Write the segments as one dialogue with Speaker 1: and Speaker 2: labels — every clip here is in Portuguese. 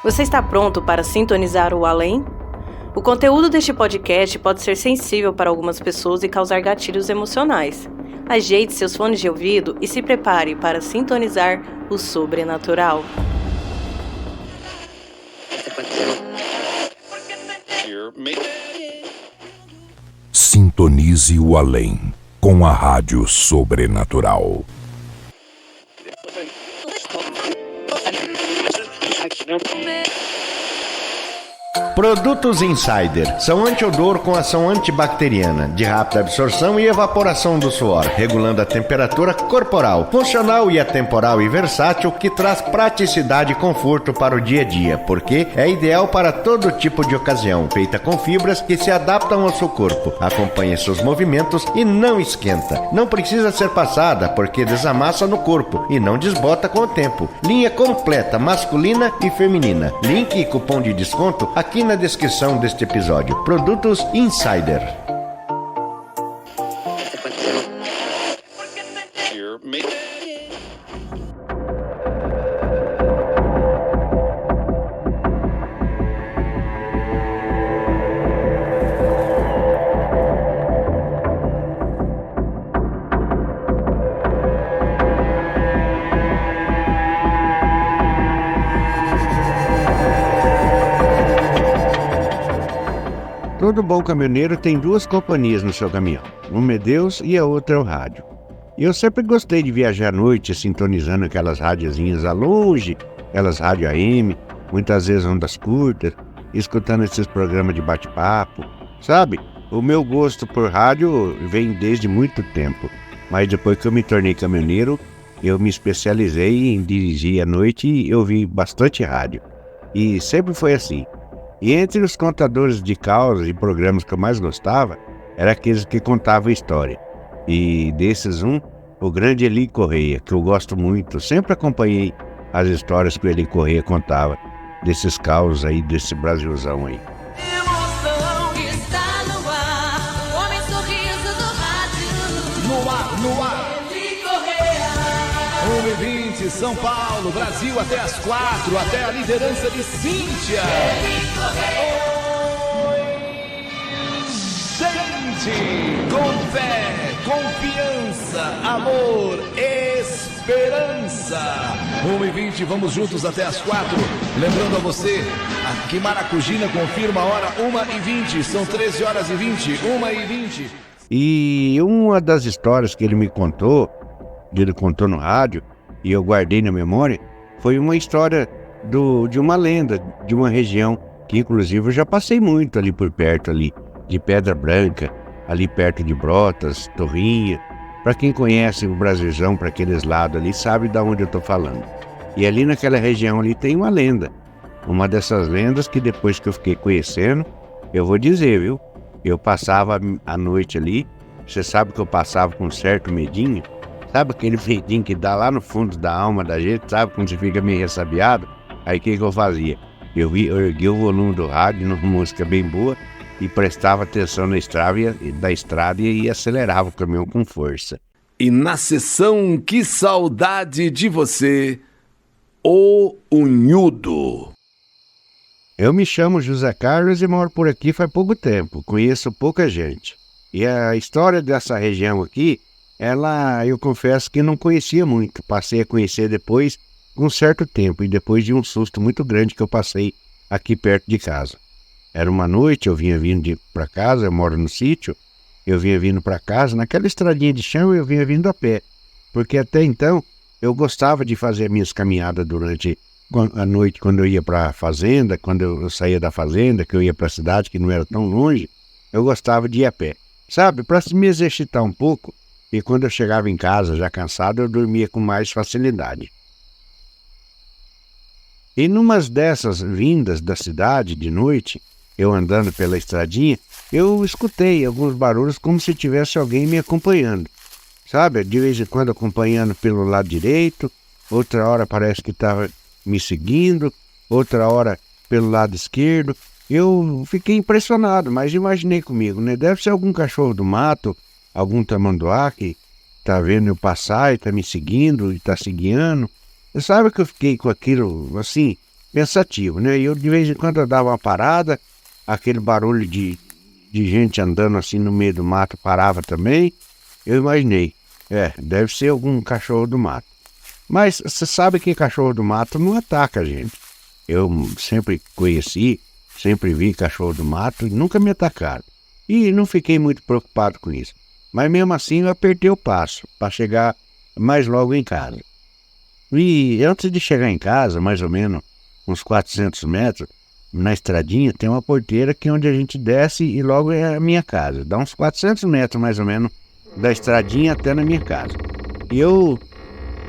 Speaker 1: Você está pronto para sintonizar o além? O conteúdo deste podcast pode ser sensível para algumas pessoas e causar gatilhos emocionais. Ajeite seus fones de ouvido e se prepare para sintonizar o sobrenatural.
Speaker 2: Sintonize o além com a Rádio Sobrenatural.
Speaker 3: Produtos Insider são antiodor com ação antibacteriana, de rápida absorção e evaporação do suor, regulando a temperatura corporal, funcional e atemporal e versátil, que traz praticidade e conforto para o dia a dia, porque é ideal para todo tipo de ocasião, feita com fibras que se adaptam ao seu corpo, acompanha seus movimentos e não esquenta. Não precisa ser passada, porque desamassa no corpo e não desbota com o tempo. Linha completa, masculina e feminina. Link e cupom de desconto aqui na descrição deste episódio. Produtos Insider. Todo bom caminhoneiro tem duas companhias no seu caminhão. Uma é Deus e a outra é o rádio. E eu sempre gostei de viajar à noite, sintonizando aquelas radiozinhas a longe, aquelas rádio AM, muitas vezes ondas curtas, escutando esses programas de bate-papo. Sabe, o meu gosto por rádio vem desde muito tempo. Mas depois que eu me tornei caminhoneiro, eu me especializei em dirigir à noite e ouvir bastante rádio. E sempre foi assim. E entre os contadores de causas e programas que eu mais gostava, eram aqueles que contavam história. E desses o grande Eli Correia, que eu gosto muito, sempre acompanhei as histórias que o Eli Correia contava, desses causos aí, desse Brasilzão aí.
Speaker 4: Emoção está no ar, o homem sorriso do rádio.
Speaker 5: No ar.
Speaker 4: Eli Correia.
Speaker 5: 1h20, São Paulo, Brasil até as 4, até a liderança de Cíntia. Oi, gente, com fé, confiança, amor, esperança. 1h20, vamos juntos até as 4. Lembrando a você, aqui Maracujina confirma a hora 1h20, são 13h20, 1h20.
Speaker 3: E uma das histórias que ele contou no rádio, e eu guardei na memória, foi uma história de uma lenda, de uma região, que inclusive eu já passei muito ali por perto, ali, de Pedra Branca, ali perto de Brotas, Torrinha. Para quem conhece o Brasilzão, para aqueles lados ali, sabe de onde eu estou falando. E ali naquela região ali tem uma lenda. Uma dessas lendas que depois que eu fiquei conhecendo, eu vou dizer, viu? Eu passava a noite ali, você sabe que eu passava com um certo medinho, sabe aquele medinho que dá lá no fundo da alma da gente, sabe quando você fica meio ressabiado? Aí o que eu fazia? Eu ergui o volume do rádio, numa música bem boa, e prestava atenção na estrada e acelerava o caminhão com força.
Speaker 5: E na sessão Que Saudade de Você, O Unhudo.
Speaker 3: Eu me chamo José Carlos e moro por aqui faz pouco tempo, conheço pouca gente. E a história dessa região aqui, eu confesso que não conhecia muito, passei a conhecer depois com um certo tempo e depois de um susto muito grande que eu passei aqui perto de casa. Era uma noite, eu vinha vindo para casa, eu moro no sítio, eu vinha vindo para casa, naquela estradinha de chão eu vinha vindo a pé, porque até então eu gostava de fazer minhas caminhadas durante a noite quando eu ia para a fazenda, quando eu saía da fazenda, que eu ia para a cidade que não era tão longe, eu gostava de ir a pé, sabe, para me exercitar um pouco, e quando eu chegava em casa já cansado eu dormia com mais facilidade. E numas dessas vindas da cidade de noite, eu andando pela estradinha, eu escutei alguns barulhos como se tivesse alguém me acompanhando. Sabe, de vez em quando acompanhando pelo lado direito, outra hora parece que estava me seguindo, outra hora pelo lado esquerdo. Eu fiquei impressionado, mas imaginei comigo, né? Deve ser algum cachorro do mato, algum tamanduá que tá vendo eu passar e tá me seguindo e tá se guiando. Você sabe que eu fiquei com aquilo, assim, pensativo, né? E eu de vez em quando eu dava uma parada, aquele barulho de gente andando assim no meio do mato parava também. Eu imaginei, deve ser algum cachorro do mato. Mas você sabe que cachorro do mato não ataca a gente. Eu sempre conheci, sempre vi cachorro do mato e nunca me atacaram. E não fiquei muito preocupado com isso. Mas mesmo assim eu apertei o passo para chegar mais logo em casa. E antes de chegar em casa, mais ou menos uns 400 metros, na estradinha tem uma porteira que é onde a gente desce e logo é a minha casa. Dá uns 400 metros mais ou menos da estradinha até na minha casa. E eu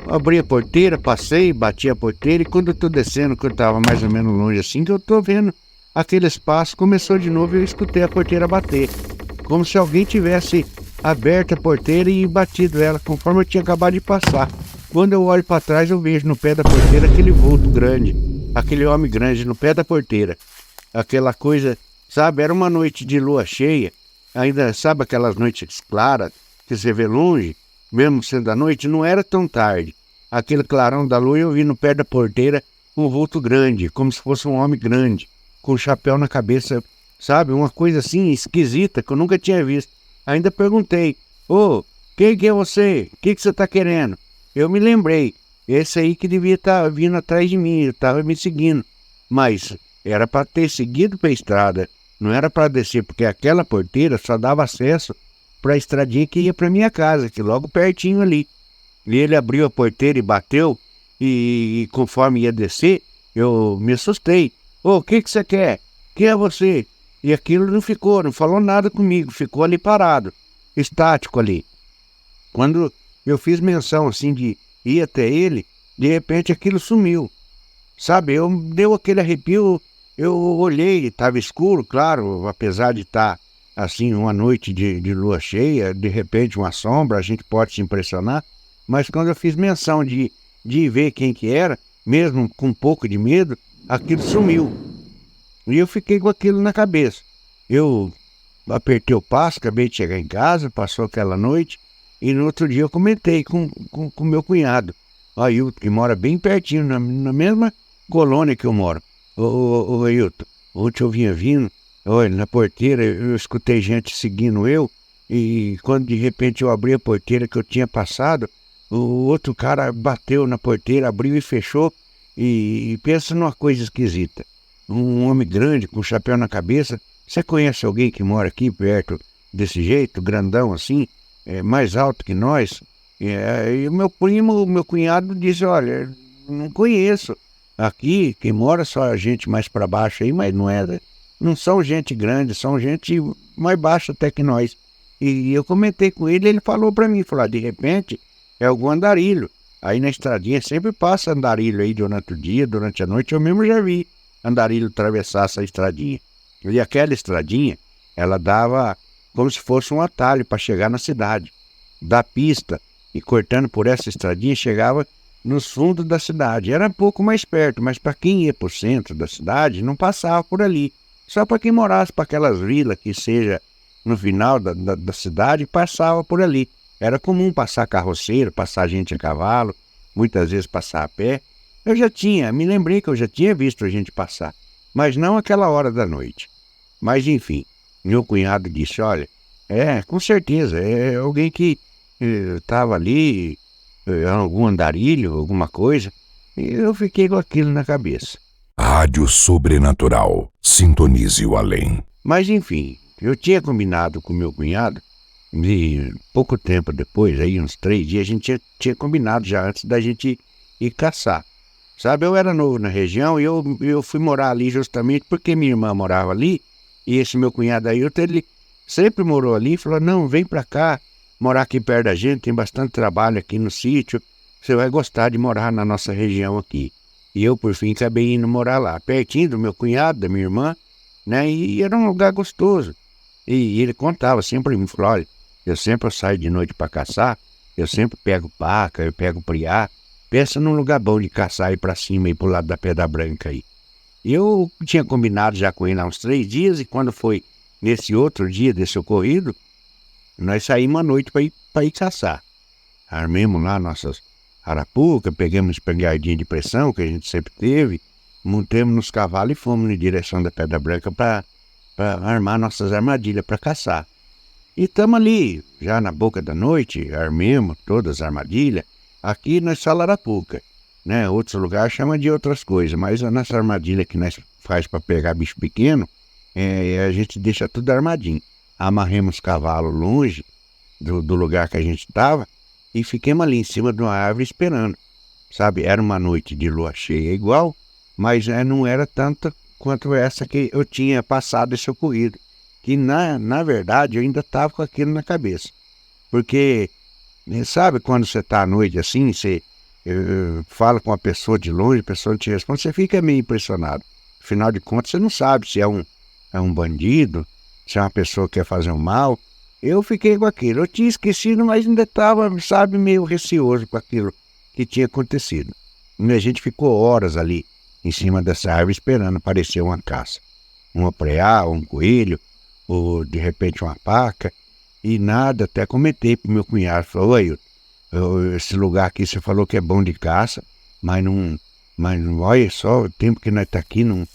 Speaker 3: abri a porteira, passei, bati a porteira e quando eu tô descendo, que eu tava mais ou menos longe assim, que eu tô vendo aquele espaço, começou de novo e eu escutei a porteira bater. Como se alguém tivesse aberto a porteira e batido ela, conforme eu tinha acabado de passar. Quando eu olho para trás, eu vejo no pé da porteira aquele vulto grande, aquele homem grande no pé da porteira. Aquela coisa, sabe, era uma noite de lua cheia, ainda, sabe aquelas noites claras que você vê longe, mesmo sendo a noite, não era tão tarde. Aquele clarão da lua eu vi no pé da porteira um vulto grande, como se fosse um homem grande, com um chapéu na cabeça, sabe, uma coisa assim esquisita que eu nunca tinha visto. Ainda perguntei, quem que é você? O que você está querendo? Eu me lembrei, esse aí que devia estar vindo atrás de mim, estava me seguindo. Mas era para ter seguido para a estrada, não era para descer, porque aquela porteira só dava acesso para a estradinha que ia para minha casa, que logo pertinho ali. E ele abriu a porteira e bateu, e conforme ia descer, eu me assustei. O que você quer? Quem é você? E aquilo não falou nada comigo, ficou ali parado, estático ali. Quando eu fiz menção assim de ir até ele, de repente aquilo sumiu. Sabe, deu aquele arrepio, eu olhei, estava escuro, claro, apesar de estar assim uma noite de lua cheia, de repente uma sombra, a gente pode se impressionar, mas quando eu fiz menção de ver quem que era, mesmo com um pouco de medo, aquilo sumiu. E eu fiquei com aquilo na cabeça. Eu apertei o passo, acabei de chegar em casa, passou aquela noite, e no outro dia eu comentei com meu cunhado, o Ailton, que mora bem pertinho, na mesma colônia que eu moro. Ô Ailton, ontem eu vinha vindo, olha, na porteira eu escutei gente seguindo eu, e quando de repente eu abri a porteira que eu tinha passado, o outro cara bateu na porteira, abriu e fechou, e pensa numa coisa esquisita. Um homem grande, com chapéu na cabeça. Você conhece alguém que mora aqui perto desse jeito, grandão assim, mais alto que nós? E o meu cunhado disse, olha, não conheço. Aqui, quem mora só a gente mais para baixo aí, mas não são gente grande, são gente mais baixa até que nós. E eu comentei com ele falou para mim, de repente é algum andarilho. Aí na estradinha sempre passa andarilho aí durante o dia, durante a noite, eu mesmo já vi andarilho atravessar essa estradinha. E aquela estradinha, ela dava como se fosse um atalho para chegar na cidade. Da pista e cortando por essa estradinha, chegava nos fundos da cidade. Era um pouco mais perto, mas para quem ia para o centro da cidade, não passava por ali. Só para quem morasse para aquelas vilas que seja no final da cidade, passava por ali. Era comum passar carroceiro, passar gente a cavalo, muitas vezes passar a pé. Me lembrei que eu já tinha visto a gente passar, mas não aquela hora da noite. Mas enfim, meu cunhado disse, olha, com certeza, é alguém que estava ali, algum andarilho, alguma coisa, e eu fiquei com aquilo na cabeça.
Speaker 2: Rádio Sobrenatural, sintonize o além.
Speaker 3: Mas enfim, eu tinha combinado com meu cunhado, e pouco tempo depois, aí uns 3 dias, a gente tinha combinado já antes da gente ir caçar. Sabe, eu era novo na região e eu fui morar ali justamente porque minha irmã morava ali, e esse meu cunhado Ailton, ele sempre morou ali, e falou, não, vem pra cá, morar aqui perto da gente, tem bastante trabalho aqui no sítio, você vai gostar de morar na nossa região aqui. E eu, por fim, acabei indo morar lá, pertinho do meu cunhado, da minha irmã, né, e era um lugar gostoso. E ele contava sempre, me falou, olha, eu sempre saio de noite para caçar, eu sempre pego paca, eu pego priá, pensa num lugar bom de caçar e para cima e pro lado da Pedra Branca aí. Eu tinha combinado já com ele há uns 3 dias e quando foi nesse outro dia desse ocorrido, nós saímos à noite para ir caçar. Armemos lá nossas arapucas, pegamos espingardinha de pressão que a gente sempre teve montamos nos cavalos e fomos em direção da Pedra Branca para armar nossas armadilhas para caçar. E estamos ali, já na boca da noite, armemos todas as armadilhas, aqui na Salarapuca, né? Outros lugares chamam de outras coisas, mas a nossa armadilha que nós faz para pegar bicho pequeno, a gente deixa tudo armadinho. Amarremos cavalo longe do lugar que a gente estava e fiquemos ali em cima de uma árvore esperando. Sabe, era uma noite de lua cheia igual, mas não era tanta quanto essa que eu tinha passado esse ocorrido. Que na verdade eu ainda estava com aquilo na cabeça. Porque, sabe, quando você está à noite assim, você fala com uma pessoa de longe, a pessoa não te responde, você fica meio impressionado. Afinal de contas, você não sabe se é um bandido, se é uma pessoa que quer fazer um mal. Eu fiquei com aquilo. Eu tinha esquecido, mas ainda estava, sabe, meio receoso com aquilo que tinha acontecido. E a gente ficou horas ali, em cima dessa árvore, esperando aparecer uma caça. Uma preá, um coelho, ou de repente uma paca, e nada. Até comentei pro meu cunhado, falou: "Oi, esse lugar aqui você falou que é bom de caça, mas não olha só, o tempo que nós tá aqui não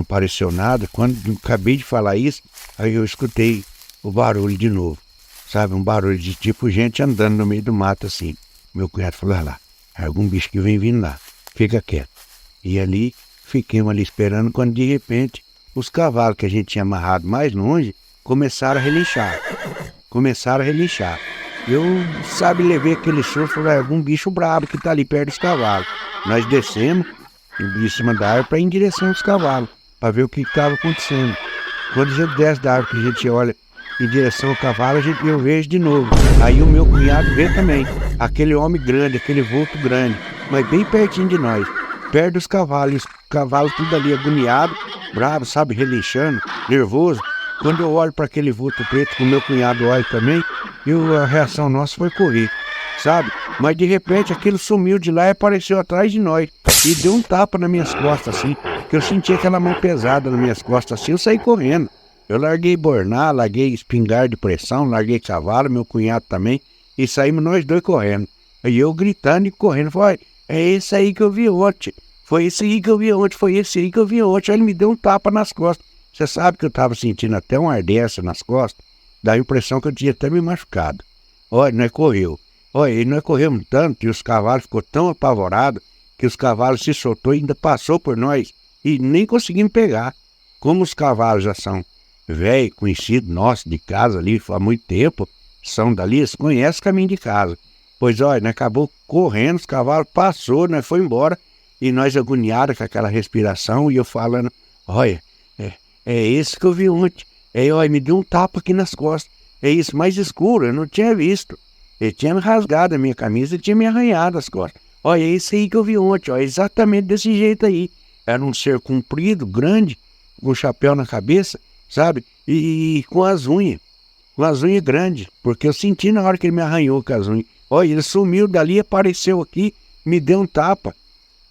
Speaker 3: pareceu nada." Quando eu acabei de falar isso, aí eu escutei o barulho de novo, sabe, um barulho de tipo gente andando no meio do mato assim. Meu cunhado falou: "Olha lá, algum bicho que vem vindo lá, fica quieto." E ali, fiquemos ali esperando, quando de repente os cavalos que a gente tinha amarrado mais longe começaram a relinchar. Eu, sabe, levei aquele susto, falei: "Algum bicho brabo que tá ali perto dos cavalos." Nós descemos de cima da árvore para ir em direção aos cavalos, para ver o que estava acontecendo. Quando a gente desce da árvore, que a gente olha em direção ao cavalo, eu vejo de novo. Aí o meu cunhado vê também, aquele homem grande, aquele vulto grande, mas bem pertinho de nós, perto dos cavalos, e os cavalos tudo ali agoniado, bravo, sabe, relinchando, nervoso. Quando eu olho para aquele vulto preto, que o meu cunhado olha também, a reação nossa foi correr, sabe? Mas de repente aquilo sumiu de lá e apareceu atrás de nós e deu um tapa nas minhas costas assim, que eu senti aquela mão pesada nas minhas costas assim, eu saí correndo. Eu larguei borná, larguei espingarda de pressão, larguei cavalo, meu cunhado também, e saímos nós dois correndo. Aí eu gritando e correndo, falei: "É esse aí que eu vi ontem, foi esse aí que eu vi ontem, foi esse aí que eu vi ontem." Aí ele me deu um tapa nas costas. Você sabe que eu estava sentindo até uma ardência nas costas, dá a impressão que eu tinha até me machucado. Olha, nós correu. Olha, e nós corremos tanto e os cavalos ficou tão apavorados que os cavalos se soltou e ainda passou por nós e nem conseguimos pegar. Como os cavalos já são velho, conhecido nosso de casa ali há muito tempo, são dali, eles conhecem o caminho de casa. Pois olha, nós acabou correndo, os cavalos passou, nós foi embora, e nós agoniados com aquela respiração, e eu falando: "Olha, é esse que eu vi ontem, olha, me deu um tapa aqui nas costas, é isso, mais escuro, eu não tinha visto, ele tinha me rasgado a minha camisa e tinha me arranhado as costas, olha, é esse aí que eu vi ontem, olha, exatamente desse jeito aí." Era um ser comprido, grande, com o chapéu na cabeça, sabe? E com as unhas grandes, porque eu senti na hora que ele me arranhou com as unhas. Olha, ele sumiu dali, apareceu aqui, me deu um tapa.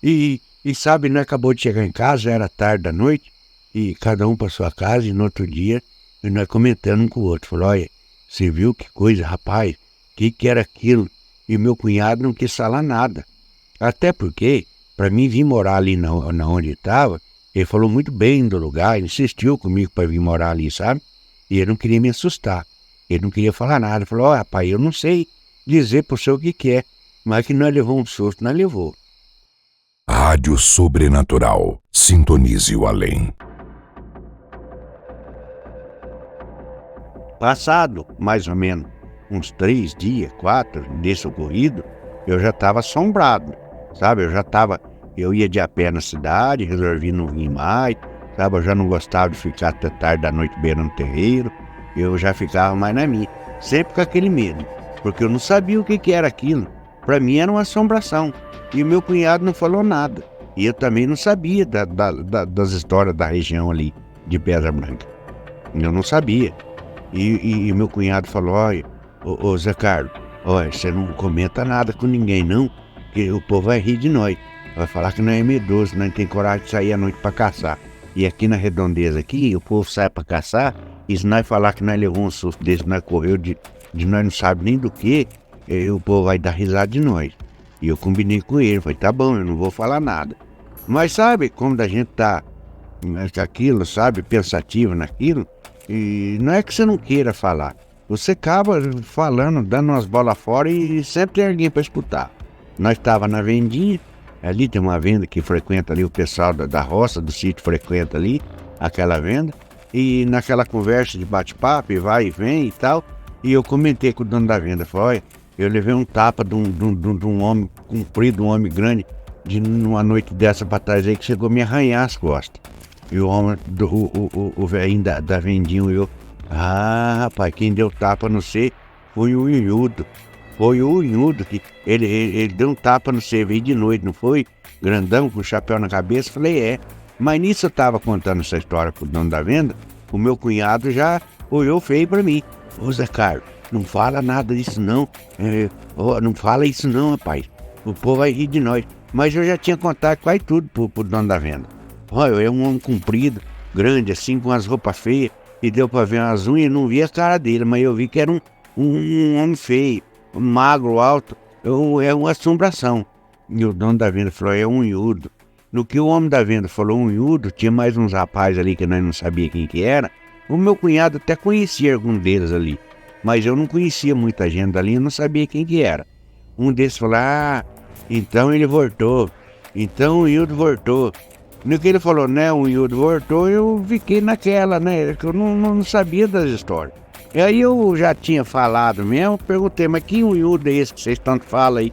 Speaker 3: E sabe, nós acabou de chegar em casa, já era tarde da noite, e cada um para sua casa, e no outro dia, e nós comentando um com o outro. Falou: "Olha, você viu que coisa, rapaz? Que era aquilo?" E meu cunhado não quis falar nada. Até porque, para mim vir morar ali na onde estava, ele falou muito bem do lugar, insistiu comigo para vir morar ali, sabe? E ele não queria me assustar, ele não queria falar nada. Ele falou: "Ó, rapaz, eu não sei dizer pro senhor o que é, mas que nós levou um susto, nós levou."
Speaker 2: Rádio Sobrenatural. Sintonize o além.
Speaker 3: Passado mais ou menos uns 3 dias, 4 desse ocorrido, eu já estava assombrado, sabe? Eu ia de a pé na cidade, resolvi não vir mais, sabe? Eu já não gostava de ficar até tarde da noite beirando o terreiro, eu já ficava mais na minha, sempre com aquele medo, porque eu não sabia o que era aquilo. Para mim era uma assombração, e o meu cunhado não falou nada, e eu também não sabia das histórias da região ali de Pedra Branca, eu não sabia. E meu cunhado falou: "Olha, ô Zé Carlos, olha, você não comenta nada com ninguém não, que o povo vai rir de nós. Vai falar que não é medroso, não tem coragem de sair à noite para caçar. E aqui na redondeza aqui, o povo sai para caçar, e se nós falar que nós levou um susto desse, nós correu de nós não sabe nem do que, o povo vai dar risada de nós." E eu combinei com ele, falei: "Tá bom, eu não vou falar nada." Mas sabe, quando a gente tá aquilo, sabe, pensativo naquilo, e não é que você não queira falar. Você acaba falando, dando umas bolas fora e sempre tem alguém para escutar. Nós estava na vendinha, ali tem uma venda que frequenta ali, o pessoal da roça, do sítio frequenta ali, aquela venda. E naquela conversa de bate-papo, e vai e vem e tal, e eu comentei com o dono da venda, falei, olha, eu levei um tapa de um homem comprido, um homem grande, numa noite dessa pra trás aí, que chegou a me arranhar as costas. E o homem, o velhinho da vendinha, eu, rapaz, quem deu tapa, não sei, foi o Unhudo. Foi o Unhudo que ele deu um tapa, não sei, veio de noite, não foi? Grandão, com o chapéu na cabeça, falei, é. Mas nisso eu tava contando essa história pro dono da venda, o meu cunhado já olhou feio pra mim. Ô Zé Carlos, não fala nada disso não, não fala isso não, rapaz, o povo vai rir de nós. Mas eu já tinha contado quase tudo pro dono da venda. Olha, é um homem comprido, grande assim, com as roupas feias, e deu pra ver umas unhas, não vi a cara dele, mas eu vi que era um homem feio, magro, alto, é uma assombração. E o dono da venda falou, é um Unhudo. No que o homem da venda falou Unhudo, tinha mais uns rapazes ali que nós não sabia quem que era. O meu cunhado até conhecia algum deles ali, mas eu não conhecia muita gente dali, eu não sabia quem que era. Um desses falou, então ele voltou, então o Unhudo voltou. No que ele falou, né, o Unhudo voltou, eu fiquei naquela, né, que eu não sabia das histórias. E aí eu já tinha falado mesmo, perguntei, mas que Unhudo é esse que vocês tanto falam aí?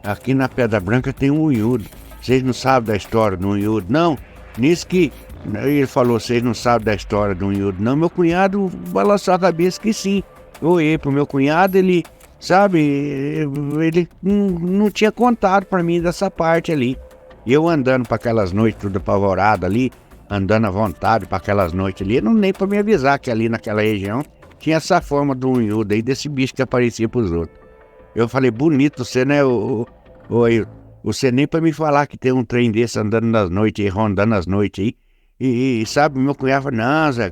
Speaker 3: Aqui na Pedra Branca tem um Unhudo. Vocês não sabem da história do Unhudo, não? Nisso que ele falou, vocês não sabem da história do Unhudo, não? Meu cunhado balançou a cabeça que sim. Eu olhei pro meu cunhado, ele, sabe, ele não tinha contado pra mim dessa parte ali. E eu andando pra aquelas noites tudo apavorado ali, andando à vontade pra aquelas noites ali, não nem pra me avisar que ali naquela região tinha essa forma do Unhudo aí, desse bicho que aparecia pros outros. Eu falei, bonito você, né, você nem pra me falar que tem um trem desse andando nas noites aí, rondando as noites aí. E sabe, meu cunhado falou, não, Zé,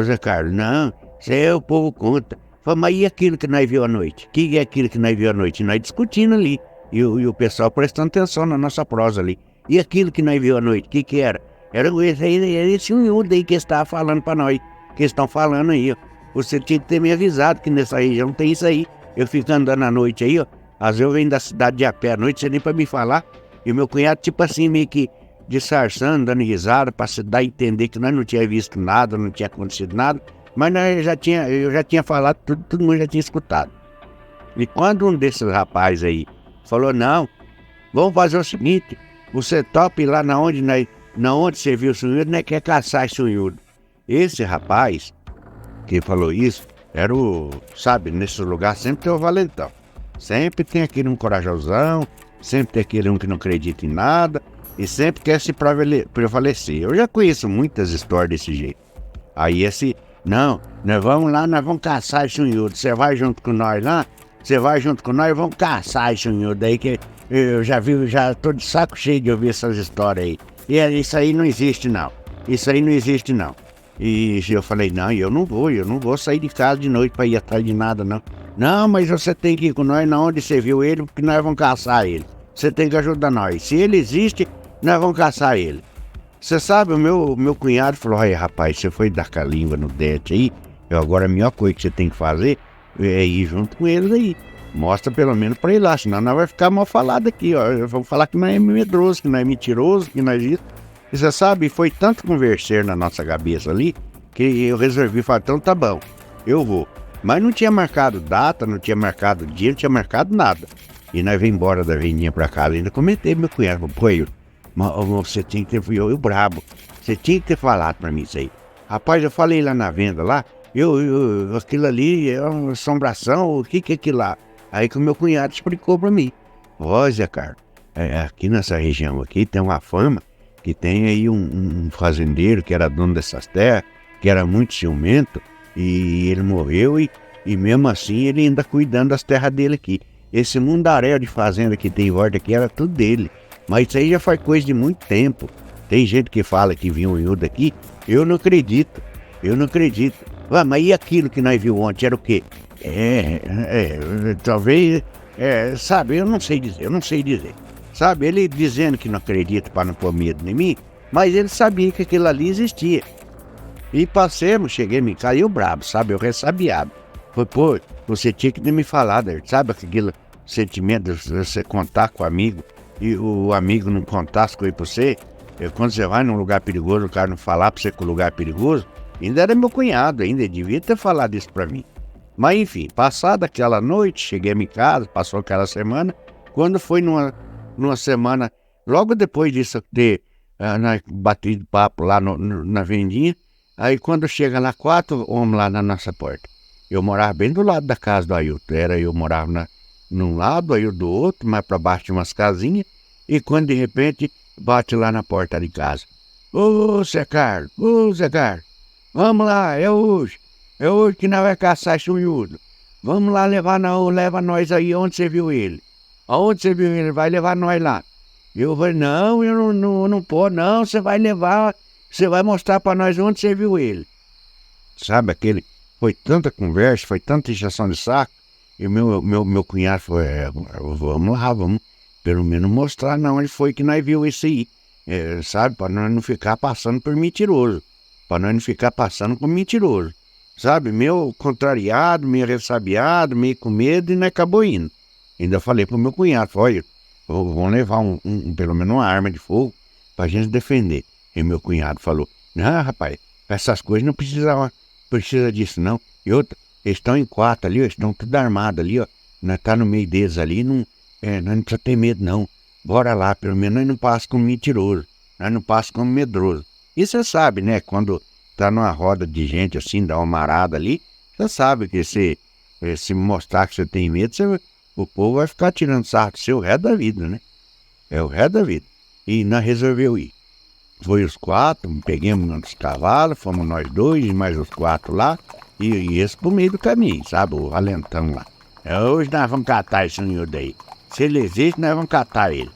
Speaker 3: Zé Carlos, não, isso aí o povo conta. Falei, mas e aquilo que nós viu à noite? O que é aquilo que nós viu à noite? E nós discutindo ali, e o pessoal prestando atenção na nossa prosa ali. E aquilo que nós viu à noite, o que era? Era esse Unhudo aí que estava falando pra nós, que estão falando aí, ó. Você tinha que ter me avisado que nessa região tem isso aí. Eu fico andando à noite aí, ó. Às vezes eu venho da cidade de a pé à noite, você nem pra me falar. E o meu cunhado, tipo assim, meio que disfarçando, dando risada, pra se dar a entender que nós não tínhamos visto nada, não tinha acontecido nada. Mas eu já tinha falado, todo mundo já tinha escutado. E quando um desses rapazes aí falou, não, vamos fazer o seguinte, você topa ir lá na onde você viu o Unhudo, né, quer caçar esse Unhudo. Esse rapaz que falou isso, era sabe, nesse lugar sempre tem o valentão. Sempre tem aquele um corajosão, sempre tem aquele um que não acredita em nada e sempre quer se prevalecer. Eu já conheço muitas histórias desse jeito. Aí não, nós vamos lá, nós vamos caçar esse Unhudo. Você vai junto com nós lá? Você vai junto com nós e vamos caçar esse Unhudo aí que eu já tô de saco cheio de ouvir essas histórias aí. E isso aí não existe não, isso aí não existe não. E eu falei, não, eu não vou sair de casa de noite pra ir atrás de nada não. Não, mas você tem que ir com nós na onde você viu ele, porque nós vamos caçar ele. Você tem que ajudar nós. Se ele existe, nós vamos caçar ele. Você sabe, o meu cunhado falou, olha rapaz, você foi dar com a língua no dente aí, agora a melhor coisa que você tem que fazer é ir junto com eles aí. Mostra pelo menos pra ele lá, senão nós vai ficar mal falado aqui, ó. Vamos falar que nós é medroso, que nós é mentiroso, que nós isso. E você sabe, foi tanto conversar na nossa cabeça ali, que eu resolvi falar, então tá bom, eu vou. Mas não tinha marcado data, não tinha marcado dia, não tinha marcado nada. E nós vim embora da vendinha pra casa, ainda comentei meu cunhado, pô, você tinha que ter, eu brabo, você tinha que ter falado pra mim isso aí. Rapaz, eu falei lá na venda lá, aquilo ali é uma assombração, o que é aquilo lá? Aí que o meu cunhado explicou pra mim. Ó, Zé Carlos, aqui nessa região aqui tem uma fama que tem aí um fazendeiro que era dono dessas terras, que era muito ciumento, e ele morreu e mesmo assim ele ainda cuidando das terras dele aqui. Esse mundaréu de fazenda que tem em volta aqui era tudo dele, mas isso aí já faz coisa de muito tempo. Tem gente que fala que viu um Unhudo aqui, eu não acredito. Mas e aquilo que nós vimos ontem era o quê? Talvez, sabe, eu não sei dizer. sabe? Ele dizendo que não acredita para não pôr medo em mim, mas ele sabia que aquilo ali existia. E passemos, cheguei, me caiu brabo, sabe? Eu ressabiado. Falei, pô, você tinha que ter me falado, sabe aquele sentimento de você contar com o amigo e o amigo não contar as coisas pra você? Quando você vai num lugar perigoso, o cara não falar pra você que o lugar é perigoso, ainda era meu cunhado, ainda ele devia ter falado isso pra mim. Mas enfim, passada aquela noite, cheguei em casa, passou aquela semana, quando foi numa semana, logo depois disso ter batido papo lá na vendinha, aí quando chega lá 4 homens lá na nossa porta. Eu morava bem do lado da casa do Ailton. Eu morava num lado, aí do outro, mais para baixo de umas casinhas. E quando de repente bate lá na porta de casa. Ô Zé Carlos, vamos lá, é hoje que nós vamos caçar esse unhudo. Vamos lá leva nós aí onde você viu ele. Aonde você viu ele? Vai levar nós lá. Eu falei, não, eu não pôr, não, você vai levar, você vai mostrar para nós onde você viu ele. Sabe aquele... Foi tanta conversa, foi tanta injeção de saco, e meu cunhado falou, vamos lá, vamos pelo menos mostrar não onde foi que nós viu isso aí, sabe, para nós não ficar passando por mentiroso, sabe, meio contrariado, meio ressabiado, meio com medo, e nós acabou indo. Ainda falei pro meu cunhado, olha, vamos levar pelo menos uma arma de fogo pra gente defender. E meu cunhado falou, não, rapaz, essas coisas não precisa disso não. E outra, eles estão em 4 ali, ó, eles estão tudo armados ali, ó. Nós tá no meio deles ali, nós não precisa ter medo não. Bora lá, pelo menos nós não passa como mentiroso, nós não passa como medroso. E você sabe, né, quando tá numa roda de gente assim, dá uma marada ali, você sabe que se mostrar que você tem medo, o povo vai ficar tirando sarro do seu resto da vida, né? É o resto da vida. E nós resolvemos ir. Foi os 4, peguemos nos cavalos, fomos nós 2 e mais os 4 lá, e esse pro meio do caminho, sabe, o valentão lá. Hoje nós vamos catar esse unhudo aí. Se ele existe, nós vamos catar ele.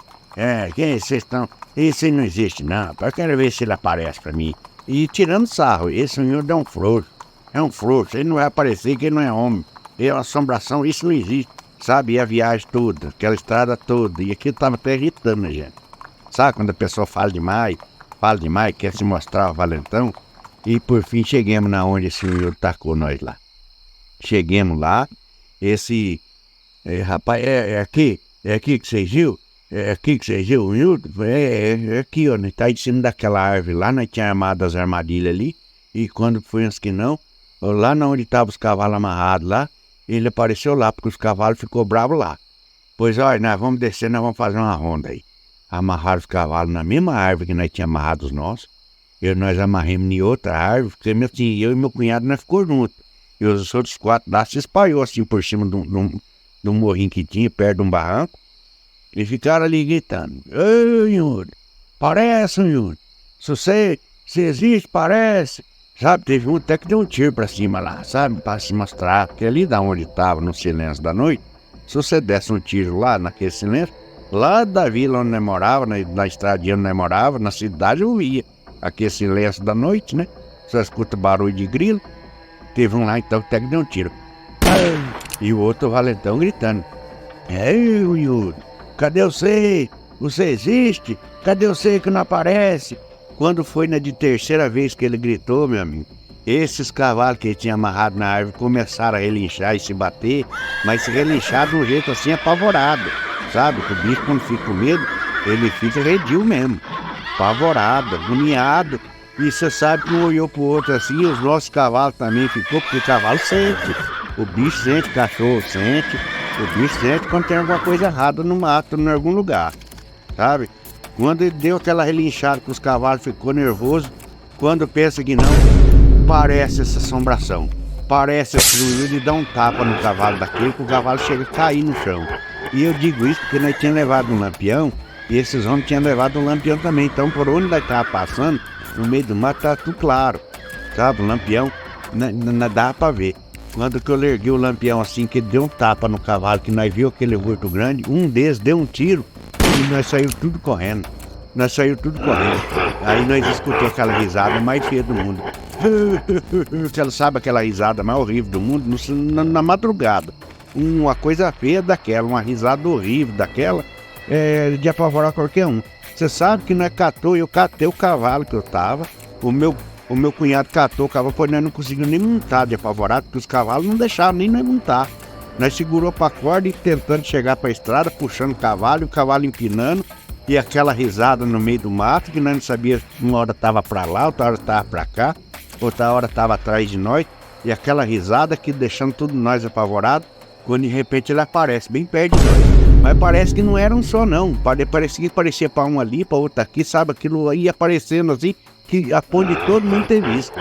Speaker 3: Quem vocês estão? Esse não existe não, eu quero ver se ele aparece pra mim. E tirando sarro, esse unhudo é um frouxo, ele não vai aparecer que ele não é homem. É uma assombração, isso não existe, sabe, e a viagem toda, aquela estrada toda, e aquilo tava até irritando a gente. Sabe, quando a pessoa fala demais, quer se mostrar o valentão, e por fim chegamos na onde esse unhudo tacou nós lá. Chegamos lá, rapaz, é aqui que vocês viu? É aqui que vocês viu o unhudo? É aqui, ó, nós tá em cima daquela árvore lá, nós tínhamos armado as armadilhas ali, e quando foi antes que não, lá na onde estavam os cavalos amarrados lá, ele apareceu lá, porque os cavalos ficou bravos lá. Pois olha, nós vamos descer, nós vamos fazer uma ronda aí. Amarraram os cavalos na mesma árvore que nós tínhamos amarrado os nossos. Nós amarramos em outra árvore, porque assim, eu e meu cunhado nós ficou juntos. E os outros 4 lá se espalhou assim por cima de um morrinho que tinha, perto de um barranco. E ficaram ali gritando. Ô, unhudo, parece, unhudo. Se existe, parece. Sabe, teve um até que deu um tiro pra cima lá, sabe, pra se mostrar. Porque ali da onde tava, no silêncio da noite, se você desse um tiro lá, naquele silêncio, lá da vila onde nós morava, na estradinha onde nós morava, na cidade eu via aquele silêncio da noite, né? Só escuta barulho de grilo. Teve um lá então que até que deu um tiro. E o outro valentão gritando. Unhudo, cadê você? Você existe? Cadê você que não aparece? Quando foi na de terceira vez que ele gritou, meu amigo, esses cavalos que ele tinha amarrado na árvore começaram a relinchar e se bater, mas se relinchar de um jeito assim apavorado, sabe? Que o bicho quando fica com medo, ele fica redio mesmo, apavorado, agoniado. E você sabe que um olhou pro outro assim, os nossos cavalos também ficou, porque o cavalo sente, o bicho sente, o cachorro sente, o bicho sente quando tem alguma coisa errada no mato, em algum lugar, sabe? Quando ele deu aquela relinchada que os cavalos ficou nervoso, quando pensa que não, parece essa assombração. Parece esse unhudo e dá um tapa no cavalo daquele, que o cavalo chega a cair no chão. E eu digo isso porque nós tínhamos levado um lampião, e esses homens tinham levado um lampião também. Então por onde nós estávamos passando, no meio do mato estava tudo claro, sabe? O lampião, não dava para ver. Quando que eu larguei o lampião assim, que ele deu um tapa no cavalo, que nós viu aquele vulto grande, um deles deu um tiro, e nós saímos tudo correndo. Aí nós escutamos aquela risada mais feia do mundo. Você sabe aquela risada mais horrível do mundo? Na madrugada. Uma coisa feia daquela, uma risada horrível daquela. de apavorar qualquer um. Você sabe que nós catou, eu catei o cavalo que eu tava, o meu cunhado catou o cavalo, pois nós não conseguimos nem montar de apavorado, porque os cavalos não deixavam nem nós montar. Nós segurou pra corda e tentando chegar pra estrada, puxando o cavalo empinando, e aquela risada no meio do mato, que nós não sabíamos, uma hora tava pra lá, outra hora tava pra cá, outra hora tava atrás de nós, e aquela risada que deixando tudo nós apavorados, quando de repente ele aparece bem perto de nós. Mas parece que não era um só não, parecia pra um ali, pra outro aqui, sabe, aquilo ia aparecendo assim, que a ponto de todo mundo ter visto.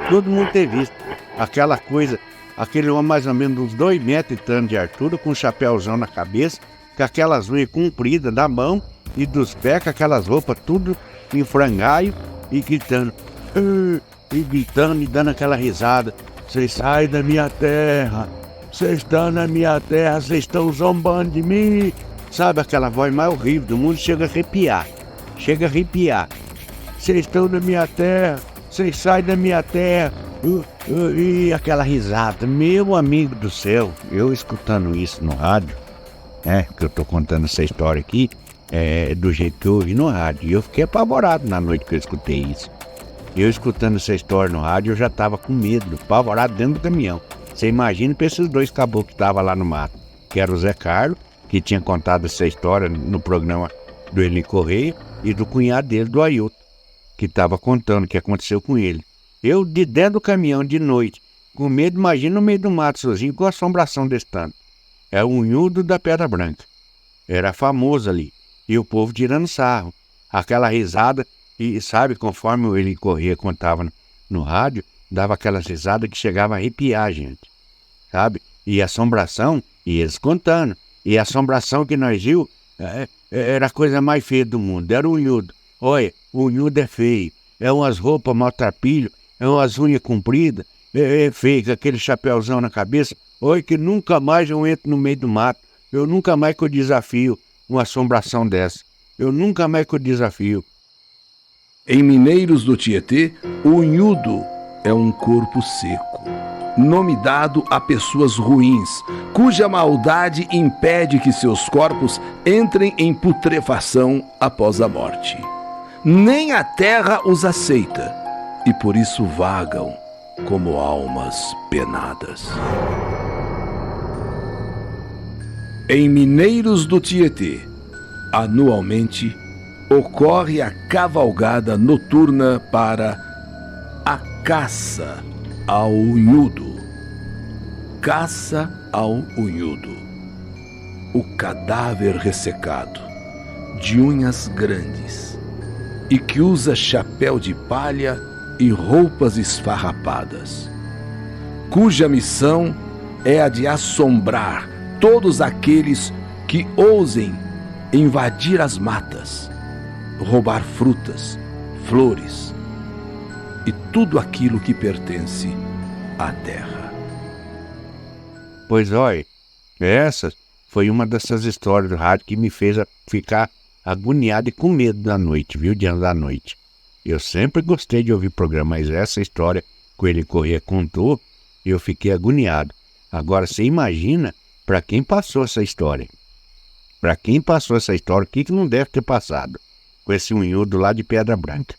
Speaker 3: Todo mundo ter visto aquela coisa, aquele homem mais ou menos uns 2 metros e tanto de altura, com um chapéuzão na cabeça, com aquelas unhas compridas da mão e dos pés, com aquelas roupas tudo em frangalho e gritando, e dando aquela risada. Vocês saem da minha terra, vocês estão na minha terra, vocês estão zombando de mim. Sabe aquela voz mais horrível do mundo, chega a arrepiar. Vocês estão na minha terra, vocês saem da minha terra. E aquela risada, meu amigo do céu, eu escutando isso no rádio, que eu tô contando essa história aqui, do jeito que eu ouvi no rádio, e eu fiquei apavorado na noite que eu escutei isso. Eu escutando essa história no rádio, eu já tava com medo, apavorado dentro do caminhão. Você imagina pra esses 2 caboclos que estavam lá no mato, que era o Zé Carlos, que tinha contado essa história no programa do Eli Correia, e do cunhado dele, do Ailton, que estava contando o que aconteceu com ele. Eu de dentro do caminhão de noite, com medo, imagina no meio do mato sozinho, com assombração desse tanto. É o Unhudo da Pedra Branca. Era famoso ali. E o povo tirando sarro. Aquela risada, e sabe, conforme o Eli Correia contava no rádio, dava aquelas risadas que chegava a arrepiar a gente. Sabe? E assombração, e eles contando. E a assombração que nós viu, era a coisa mais feia do mundo. Era o Unhudo. Olha, o Unhudo é feio. É umas roupas maltrapilho, é umas unhas compridas, é feio, com aquele chapéuzão na cabeça. Olha que nunca mais eu entro no meio do mato. Eu nunca mais que eu desafio uma assombração dessa. Eu nunca mais que eu desafio.
Speaker 5: Em Mineiros do Tietê, o Unhudo é um corpo seco, nome dado a pessoas ruins, cuja maldade impede que seus corpos entrem em putrefação após a morte. Nem a terra os aceita, e por isso vagam como almas penadas. Em Mineiros do Tietê, anualmente, ocorre a cavalgada noturna para a caça ao Unhudo. Caça ao Unhudo. O cadáver ressecado, de unhas grandes, e que usa chapéu de palha e roupas esfarrapadas, cuja missão é a de assombrar todos aqueles que ousem invadir as matas, roubar frutas, flores e tudo aquilo que pertence à terra.
Speaker 3: Pois olha, essa foi uma dessas histórias do rádio que me fez ficar agoniado e com medo da noite, viu, diante da noite. Eu sempre gostei de ouvir programa, mas essa história que o Eli Correia contou, eu fiquei agoniado. Agora, você imagina para quem passou essa história. Para quem passou essa história, o que não deve ter passado com esse Unhudo lá de Pedra Branca.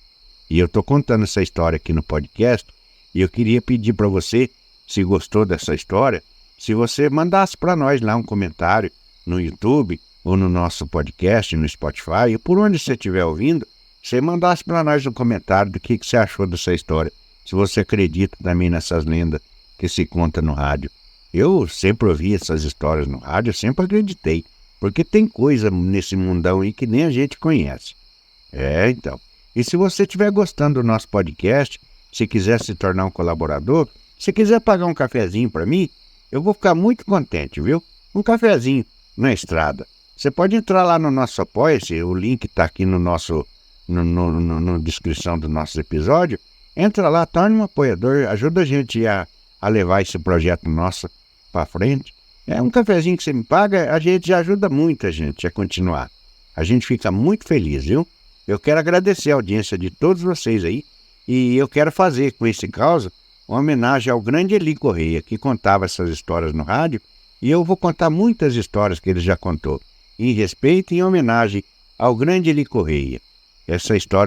Speaker 3: E eu tô contando essa história aqui no podcast, e eu queria pedir para você, se gostou dessa história, se você mandasse para nós lá um comentário no YouTube, ou no nosso podcast, no Spotify, ou por onde você estiver ouvindo, você mandasse para nós um comentário do que você achou dessa história, se você acredita também nessas lendas que se conta no rádio. Eu sempre ouvi essas histórias no rádio, eu sempre acreditei, porque tem coisa nesse mundão aí que nem a gente conhece. Então. E se você estiver gostando do nosso podcast, se quiser se tornar um colaborador, se quiser pagar um cafezinho para mim, eu vou ficar muito contente, viu? Um cafezinho na estrada. Você pode entrar lá no nosso Apoia-se, o link está aqui no nosso, na descrição do nosso episódio. Entra lá, torne um apoiador, ajuda a gente a levar esse projeto nosso para frente. É um cafezinho que você me paga, a gente já ajuda muita gente a continuar. A gente fica muito feliz, viu? Eu quero agradecer a audiência de todos vocês aí, e eu quero fazer com esse caso uma homenagem ao grande Eli Correia, que contava essas histórias no rádio, e eu vou contar muitas histórias que ele já contou. em respeito e em homenagem ao grande Eli Correia. Essa história